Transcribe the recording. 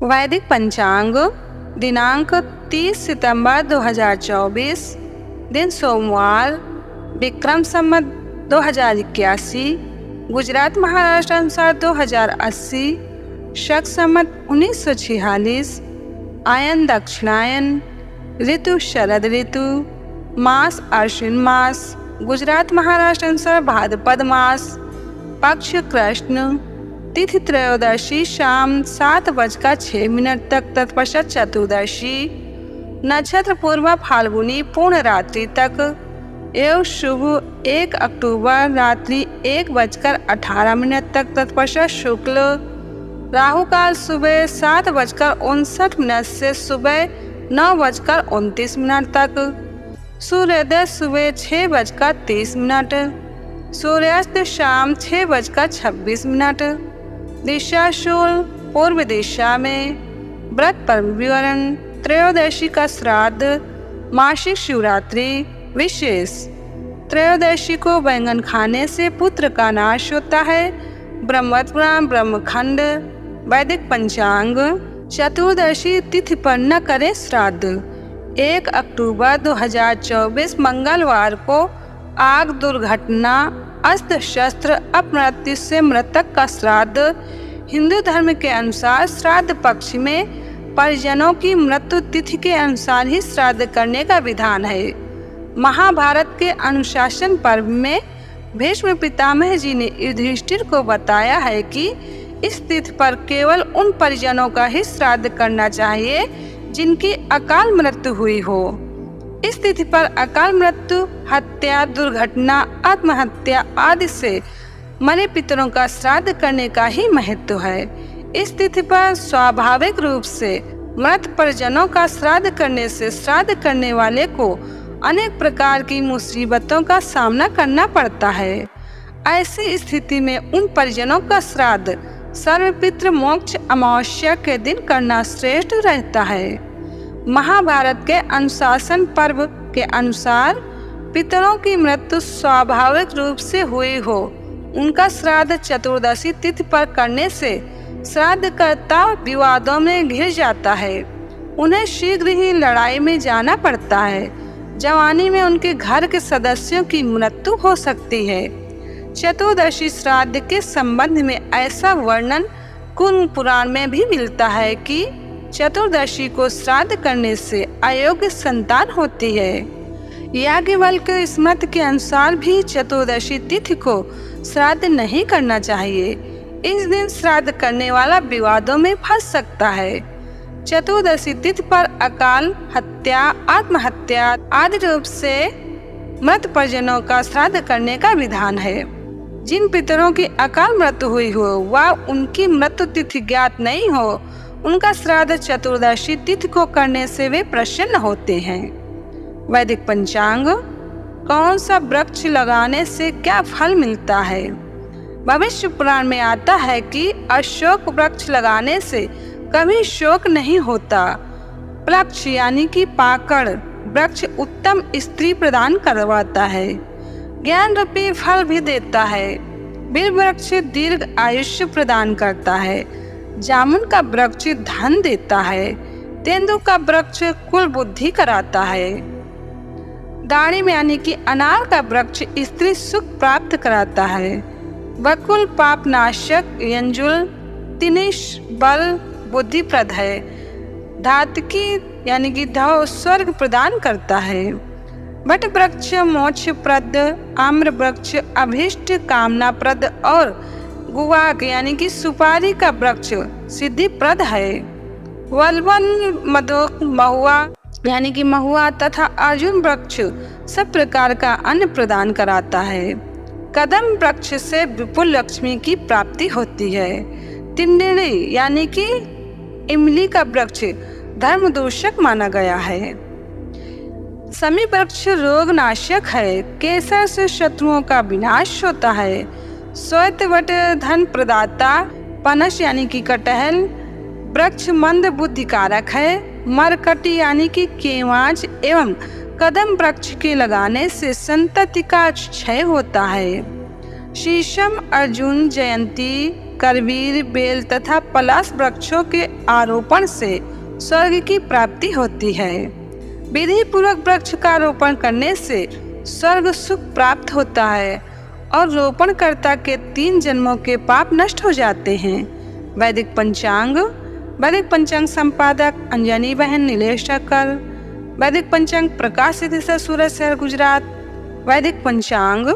वैदिक पंचांग दिनांक 30 सितंबर 2024, दिन सोमवार, विक्रम संवत 2081, गुजरात महाराष्ट्र अनुसार 2080, शक संवत 1946, आयन दक्षिणायन, ऋतु शरद ऋतु, मास आश्विन मास, गुजरात महाराष्ट्र अनुसार भाद्रपद मास, पक्ष कृष्ण, तिथि त्रयोदशी शाम 7:06 तक, तत्पश्चात चतुर्दशी, नक्षत्र पूर्व फाल्गुनी पूर्ण रात्रि तक एवं शुभ 1 अक्टूबर रात्रि 1:18 तक, तत्पश्चात शुक्ल, राहु काल सुबह 7:59 से सुबह 9:29 तक, सूर्योदय सुबह 6:30, सूर्यास्त शाम 6:26, दिशा शूल पूर्व दिशा में, व्रत पर्व विवरण, त्रयोदशी का श्राद्ध, मासिक शिवरात्रि विशेष। त्रयोदशी को बैंगन खाने से पुत्र का नाश होता है। ब्रह्मवत पुराण ब्रह्मखंड। वैदिक पंचांग चतुर्दशी तिथि पर न करें श्राद्ध। 1 अक्टूबर 2024 मंगलवार को आग दुर्घटना, अस्त्र शस्त्र, अपमृत्यु से मृतक का श्राद्ध। हिंदू धर्म के अनुसार श्राद्ध पक्ष में परिजनों की मृत्यु तिथि के अनुसार ही श्राद्ध करने का विधान है। महाभारत के अनुशासन पर्व में भीष्म पितामह जी ने युधिष्ठिर को बताया है कि इस तिथि पर केवल उन परिजनों का ही श्राद्ध करना चाहिए जिनकी अकाल मृत्यु हुई हो। इस तिथि पर अकाल मृत्यु, हत्या, दुर्घटना, आत्महत्या आदि से मरे पितरों का श्राद्ध करने का ही महत्व है। इस तिथि पर स्वाभाविक रूप से मृत परिजनों का श्राद्ध करने से श्राद्ध करने वाले को अनेक प्रकार की मुसीबतों का सामना करना पड़ता है। ऐसी स्थिति में उन परिजनों का श्राद्ध सर्वपितृ मोक्ष अमावस्या के दिन करना श्रेष्ठ रहता है। महाभारत के अनुशासन पर्व के अनुसार पितरों की मृत्यु स्वाभाविक रूप से हुई हो, उनका श्राद्ध चतुर्दशी तिथि पर करने से श्राद्धकर्ता विवादों में घिर जाता है। उन्हें शीघ्र ही लड़ाई में जाना पड़ता है। जवानी में उनके घर के सदस्यों की मृत्यु हो सकती है। चतुर्दशी श्राद्ध के संबंध में ऐसा वर्णन कुंभ पुराण में भी मिलता है कि चतुर्दशी को श्राद्ध करने से अयोग्य संतान होती है। याज्ञवल्क्य के स्मृति के अनुसार भी चतुर्दशी तिथि को श्राद्ध नहीं करना चाहिए। इस दिन श्राद्ध करने वाला विवादों में फंस सकता है। चतुर्दशी तिथि पर अकाल, हत्या, आत्महत्या आदि रूप से मृत परिजनों का श्राद्ध करने का विधान है। जिन पितरों की अकाल मृत्यु हुई हो व उनकी मृत्यु तिथि ज्ञात नहीं हो, उनका श्राद्ध चतुर्दशी तिथि को करने से वे प्रसन्न होते हैं। वैदिक पंचांग कौन सा वृक्ष लगाने से क्या फल मिलता है। भविष्य पुराण में आता है कि अशोक वृक्ष लगाने से कभी शोक नहीं होता। वृक्ष यानी कि पाकड़ वृक्ष उत्तम स्त्री प्रदान करवाता है, ज्ञान रूपी फल भी देता है। बिल वृक्ष दीर्घ आयुष्य प्रदान करता है। जामुन का वृक्ष धन देता है। तेंदु का वृक्ष कुल बुद्धि कराता है। दाड़िम यानी कि अनार का वृक्ष स्त्री सुख प्राप्त कराता है। बकुल पापनाशक, यंजुल तिनिश बल बुद्धिप्रद है। धातकी यानी कि धौ स्वर्ग प्रदान करता है। वट वृक्ष मोक्षप्रद, आम्र वृक्ष अभीष्ट कामनाप्रद और गुवाक यानी कि सुपारी का वृक्ष सिद्धिप्रद है। वलवन, मधुक, महुआ यानी कि महुआ तथा अर्जुन वृक्ष सब प्रकार का अन्न प्रदान कराता है। कदम वृक्ष से विपुल लक्ष्मी की प्राप्ति होती है। तिंडिणी यानी कि इमली का वृक्ष धर्म दूषक माना गया है। समी वृक्ष रोग नाशक है। केसर से शत्रुओं का विनाश होता है। श्वेतवट धन प्रदाता। पनस यानी कि कटहल वृक्ष मंद बुद्धिकारक है। मरकटी यानी कि केवाच एवं कदम वृक्ष के लगाने से संतति का क्षय होता है। शीशम, अर्जुन, जयंती, करवीर, बेल तथा पलाश वृक्षों के आरोपण से स्वर्ग की प्राप्ति होती है। विधि पूर्वक वृक्ष का रोपण करने से स्वर्ग सुख प्राप्त होता है और रोपणकर्ता के 3 जन्मों के पाप नष्ट हो जाते हैं। वैदिक पंचांग संपादक अंजनी बहन, नीलेश ठक्कर। वैदिक पंचांग प्रकाशित सूरत शहर, गुजरात। वैदिक पंचांग